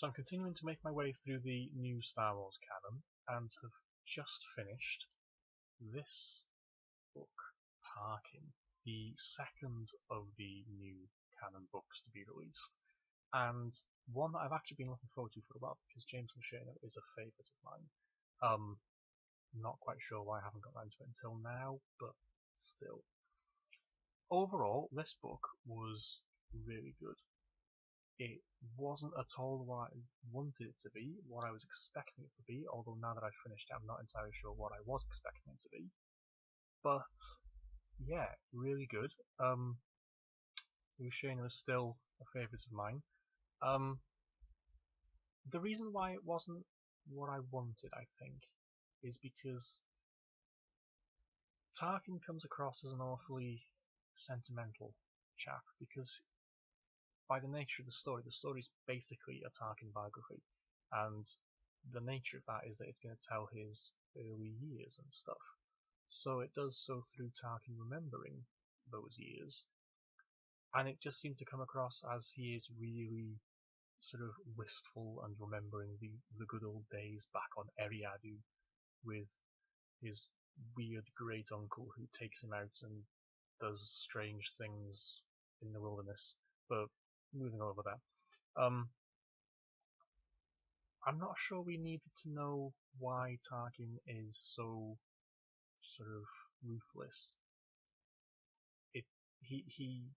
So I'm continuing to make my way through the new Star Wars canon, and have just finished this book, Tarkin, the second of the new canon books to be released, and one that I've actually been looking forward to for a while because James Lashano is a favourite of mine. Not quite sure why I haven't got around to it until now, but still. Overall, this book was really good. It wasn't at all what I wanted it to be, what I was expecting it to be, although now that I've finished it, I'm not entirely sure what I was expecting it to be. But, yeah, really good. Luciano is still a favourite of mine. The reason why it wasn't what I wanted, I think, is because Tarkin comes across as an awfully sentimental chap, because by the nature of the story is basically a Tarkin biography, and the nature of that is that it's going to tell his early years and stuff. So it does so through Tarkin remembering those years, and it just seemed to come across as he is really sort of wistful and remembering the good old days back on Eriadu with his weird great uncle who takes him out and does strange things in the wilderness. But moving over that, I'm not sure we needed to know why Tarkin is so sort of ruthless. He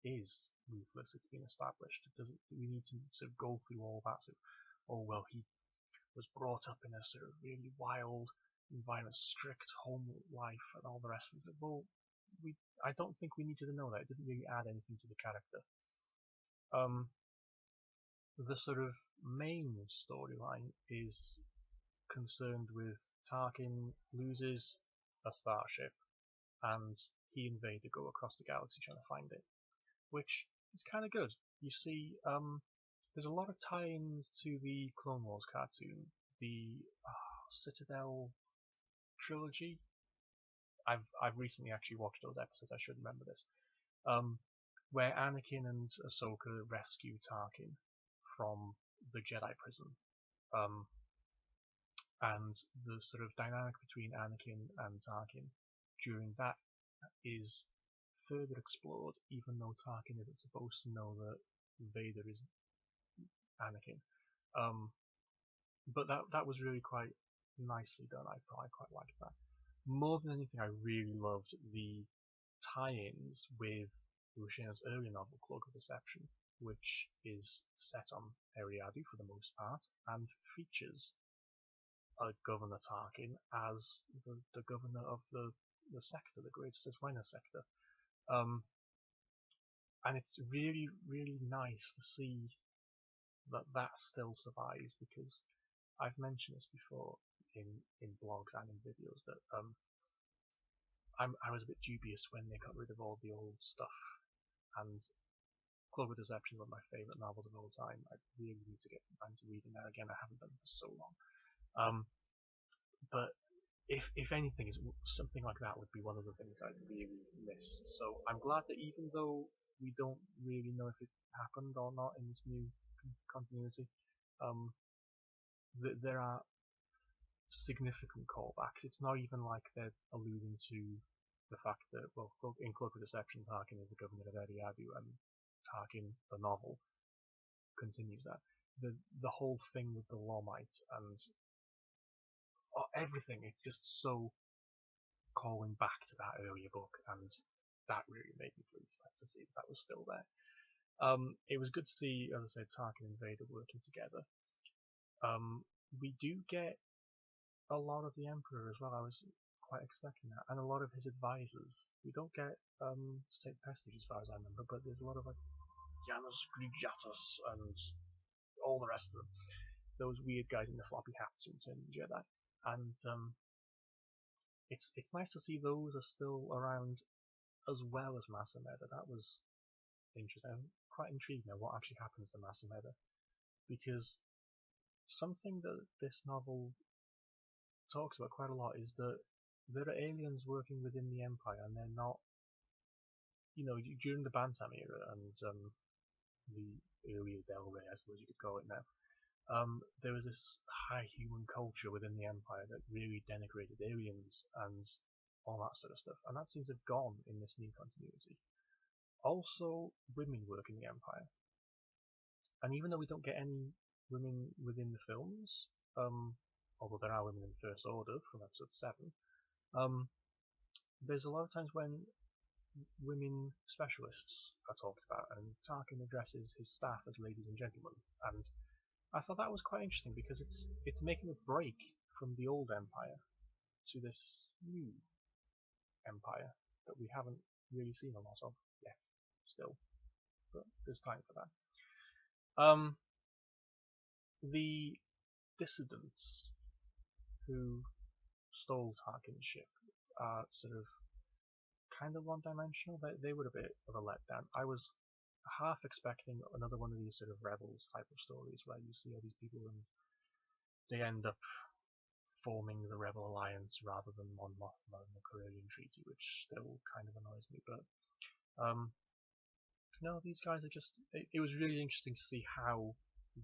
is ruthless. It's been established. Do we need to sort of go through all that? Sort of, oh well, he was brought up in a sort of really wild environment, strict home life, and all the rest of it. Well, I don't think we needed to know that. It didn't really add anything to the character. The sort of main storyline is concerned with Tarkin loses a starship, and he and Vader go across the galaxy trying to find it, which is kind of good. You see, there's a lot of tie-ins to the Clone Wars cartoon, the Citadel trilogy. I've recently actually watched those episodes. I should remember this. Where Anakin and Ahsoka rescue Tarkin from the Jedi prison, and the sort of dynamic between Anakin and Tarkin during that is further explored, even though Tarkin isn't supposed to know that Vader is Anakin. But that was really quite nicely done. I thought I quite liked that. More than anything, I really loved the tie-ins with Luciano's earlier novel, Cloak of Deception, which is set on Eriadu for the most part, and features Governor Tarkin as the governor of the sector, the Great Cisrena sector. And it's really, really nice to see that still survives, because I've mentioned this before in blogs and in videos that I was a bit dubious when they got rid of all the old stuff, and Cloak of Deception is one of my favourite novels of all time. I really need to get around to reading that again. I haven't done it for so long. But if anything, something like that would be one of the things I'd really miss. So I'm glad that even though we don't really know if it happened or not in this new continuity, there are significant callbacks. It's not even like they're alluding to the fact that, well, in Cloak of Deception, Tarkin is the governor of Eriadu, and Tarkin, the novel, continues that. The whole thing with the Lomite and everything, it's just so calling back to that earlier book, and that really made me pleased to see that was still there. It was good to see, as I said, Tarkin and Vader working together. We do get a lot of the Emperor as well. I was quite expecting that, and a lot of his advisors. We don't get State Pestage as far as I remember, but there's a lot of like Janus Grijatus and all the rest of them. Those weird guys in the floppy hats who turn Jedi. And it's nice to see those are still around, as well as Masameda. That was interesting. I'm quite intrigued now what actually happens to Masameda, because something that this novel talks about quite a lot is that there are aliens working within the Empire, and they're not, during the Bantam era and the earlier Del Rey, I suppose you could call it now, there was this high human culture within the Empire that really denigrated aliens and all that sort of stuff, and that seems to have gone in this new continuity. Also, women work in the Empire, and even though we don't get any women within the films, although there are women in the First Order from Episode 7, there's a lot of times when women specialists are talked about, and Tarkin addresses his staff as ladies and gentlemen, and I thought that was quite interesting because it's making a break from the old Empire to this new Empire that we haven't really seen a lot of yet, still, but there's time for that. The dissidents who stole Tarkin's ship are sort of kind of one-dimensional. They were a bit of a letdown. I was half expecting another one of these sort of rebels type of stories where you see all these people and they end up forming the Rebel Alliance rather than Mon Mothma and the Corellian Treaty, which still kind of annoys me. But no, these guys are just. It was really interesting to see how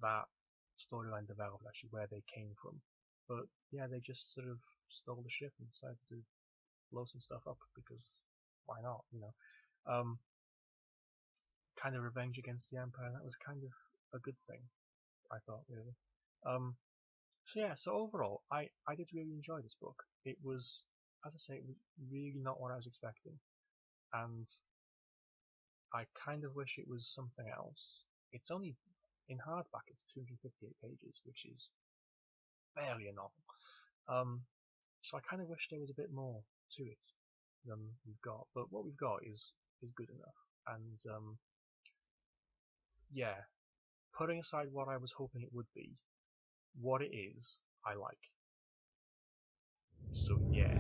that storyline developed, actually, where they came from. But yeah, they just sort of stole the ship and decided to blow some stuff up because why not, you know? Kind of revenge against the Empire. That was kind of a good thing, I thought, really. So yeah, so overall, I did really enjoy this book. It was, as I say, it was really not what I was expecting, and I kind of wish it was something else. It's only in hardback. It's 258 pages, which is barely a novel. So I kind of wish there was a bit more to it than we've got. But what we've got is good enough. And yeah, putting aside what I was hoping it would be, what it is, I like. So yeah.